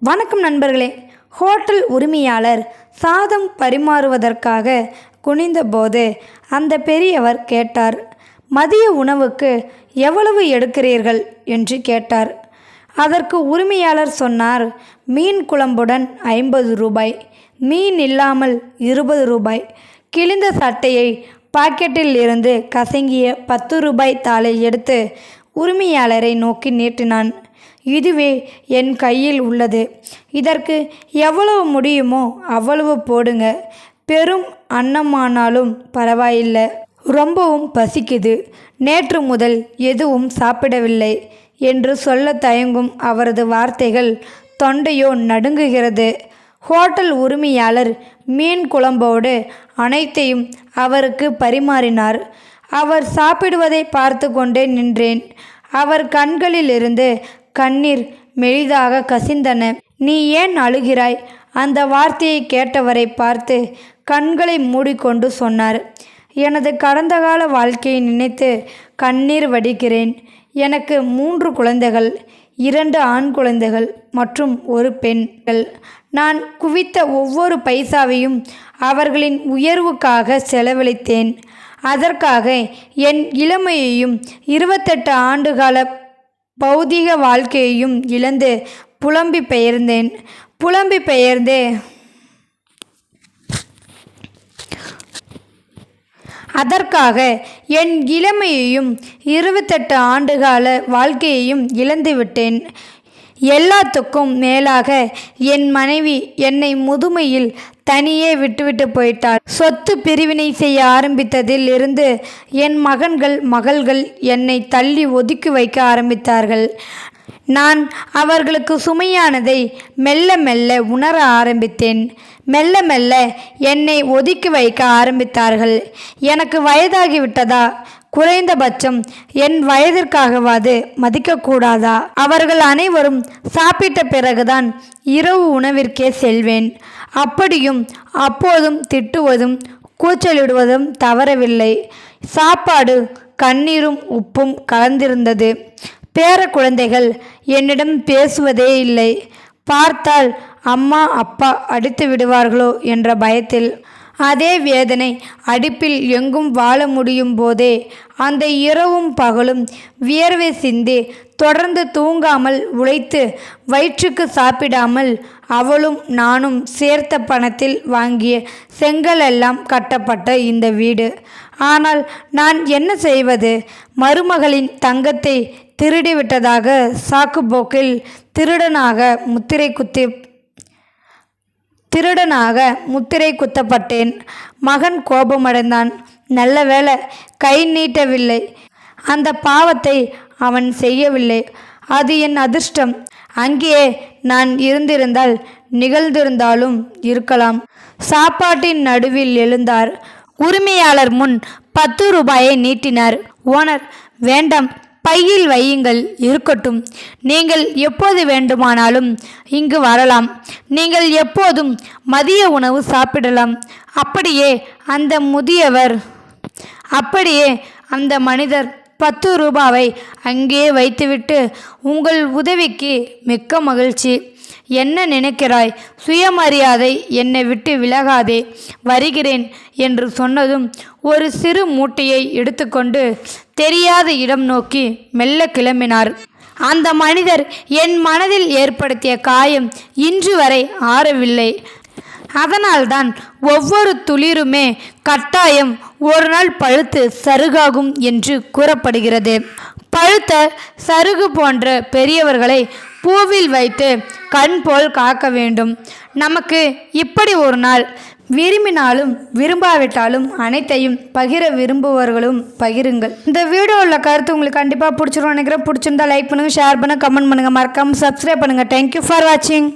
வணக்கம் நண்பர்களே. ஹோட்டல் உரிமையாளர் சாதம் பரிமாறுவதற்காக குனிந்தபோது அந்த பெரியவர் கேட்டார், மதிய உணவுக்கு எவ்வளவு எடுக்கிறீர்கள் என்று கேட்டார். அதற்கு உரிமையாளர் சொன்னார், மீன் குழம்புடன் 50 ரூபாய், மீன் இல்லாமல் 20 ரூபாய். கிழிந்த சட்டையை பாக்கெட்டில் இருந்து கசங்கிய 10 ரூபாய் தாளை எடுத்து உரிமையாளரை நோக்கி நீட்டினான். இதுவே என் கையில் உள்ளது, இதற்கு எவ்வளவு முடியுமோ அவ்வளவு போடுங்க. பெரும் அன்னமானாலும் பரவாயில்லை, ரொம்பவும் பசிக்குது, நேற்று முதல் எதுவும் சாப்பிடவில்லை என்று சொல்ல தயங்கும் அவரது வார்த்தைகள் தொண்டையோ நடுங்குகிறது. ஹோட்டல் உரிமையாளர் மீன் குழம்போடு அனைத்தையும் அவருக்கு பரிமாறினார். அவர் சாப்பிடுவதை பார்த்து கொண்டே நின்றேன். அவர் கண்களிலிருந்து கண்ணீர் மெலிதாக கசிந்தன. நீ ஏன் அழுகிறாய்? அந்த வார்த்தையை கேட்டவரை பார்த்து கண்களை மூடிக்கொண்டு சொன்னார், எனது கடந்த கால வாழ்க்கையை நினைத்து கண்ணீர் வடிக்கிறேன். எனக்கு 3 குழந்தைகள், 2 ஆண் குழந்தைகள் மற்றும் 1 பெண்கள். நான் குவித்த ஒவ்வொரு பைசாவையும் அவர்களின் உயர்வுக்காக செலவழித்தேன். அதற்காக என் இளமையையும் 28 ஆண்டுகால பௌதிக வாழ்க்கையையும் இழந்து புலம்பி பெயர்ந்தே அதற்காக என் இளமையையும் 28 ஆண்டுகால வாழ்க்கையையும் இழந்து விட்டேன். எல்லாத்துக்கும் மேலாக என் மனைவி என்னை முதுமையில் தனியே விட்டுவிட்டு போயிட்டார். சொத்து பிரிவினை செய்ய ஆரம்பித்ததில் இருந்து என் மகள்கள் என்னை தள்ளி ஒதுக்கி வைக்க ஆரம்பித்தார்கள். நான் அவர்களுக்கு சுமையானதை மெல்ல மெல்ல உணர ஆரம்பித்தேன். மெல்ல மெல்ல என்னை ஒதுக்கி வைக்க ஆரம்பித்தார்கள். எனக்கு வயதாகிவிட்டதா? குறைந்தபட்சம் என் வயதிற்காகவாது மதிக்கக்கூடாதா? அவர்கள் அனைவரும் சாப்பிட்ட பிறகுதான் இரவு உணவிற்கே செல்வேன். அப்படியும் அப்போதும் திட்டுவதும் கூச்சலிடுவதும் தவறவில்லை. சாப்பாடு கண்ணீரும் உப்பும் கலந்திருந்தது. பேர குழந்தைகள் என்னிடம் பேசுவதே இல்லை. பார்த்தால் அம்மா அப்பா அடித்து விடுவார்களோ என்ற பயத்தில். அதே வேதனை அடுப்பில் எங்கும் வாழ முடியும் போதே அந்த இரவும் பகலும் வியர்வை சிந்தி தொடர்ந்து தூங்காமல் உழைத்து வயிற்றுக்கு சாப்பிடாமல் அவளும் நானும் சேர்த்த பணத்தில் வாங்கிய செங்கலெல்லாம் கட்டப்பட்ட இந்த வீடு. ஆனால் நான் என்ன செய்வது? மருமகளின் தங்கத்தை திருடிவிட்டதாக சாக்குப்போக்கில் திருடனாக முத்திரை குத்தப்பட்டேன். மகன் கோபமடைந்தான். நல்ல வேளை கை நீட்டவில்லை. அந்த பாவத்தை அவன் செய்யவில்லை. அது என் அதிர்ஷ்டம். அங்கேயே நான் இருந்திருந்தால் நிகழ்ந்திருந்தாலும் இருக்கலாம். சாப்பாட்டின் நடுவில் எழுந்தார். உரிமையாளர் முன் 10 ரூபாயை நீட்டினார். ஓனர், வேண்டாம், பையில் வையுங்கள், இருக்கட்டும். நீங்கள் எப்போது வேண்டுமானாலும் இங்கு வரலாம். நீங்கள் எப்போதும் மதிய உணவு சாப்பிடலாம். அப்படியே அந்த மனிதர் 10 ரூபாவை அங்கே வைத்துவிட்டு, உங்கள் உதவிக்கு மிக்க மகிழ்ச்சி. என்ன நினைக்கிறாய்? சுயமரியாதை என்னை விட்டு விலகாதே, வருகிறேன் என்று சொன்னதும் ஒரு சிறு மூட்டையை எடுத்துக்கொண்டு தெரியாத இடம் நோக்கி மெல்ல கிளம்பினார். அந்த மனிதர் என் மனதில் ஏற்படுத்திய காயம் இன்று வரை ஆறவில்லை. அதனால்தான் ஒவ்வொரு துளிருமே கட்டாயம் ஒரு நாள் பழுத்து சருகாகும் என்று கூறப்படுகிறது. பழுத்த சருகு போன்ற பெரியவர்களை பூவில் வைத்து கண் போல் காக்க வேண்டும். நமக்கு இப்படி ஒரு நாள். விரும்பினாலும் விரும்பாவிட்டாலும் அனைத்தையும் பகிர விரும்புபவர்களும் பகிருங்கள். இந்த வீடியோவில் கருத்து உங்களுக்கு கண்டிப்பாக பிடிச்சிரும் நினைக்கிறேன். பிடிச்சிருந்தா லைக் பண்ணுங்கள், ஷேர் பண்ணுங்கள், கமெண்ட் பண்ணுங்கள், மறக்காமல் சப்ஸ்கிரைப் பண்ணுங்கள். தேங்க்யூ ஃபார் வாட்சிங்.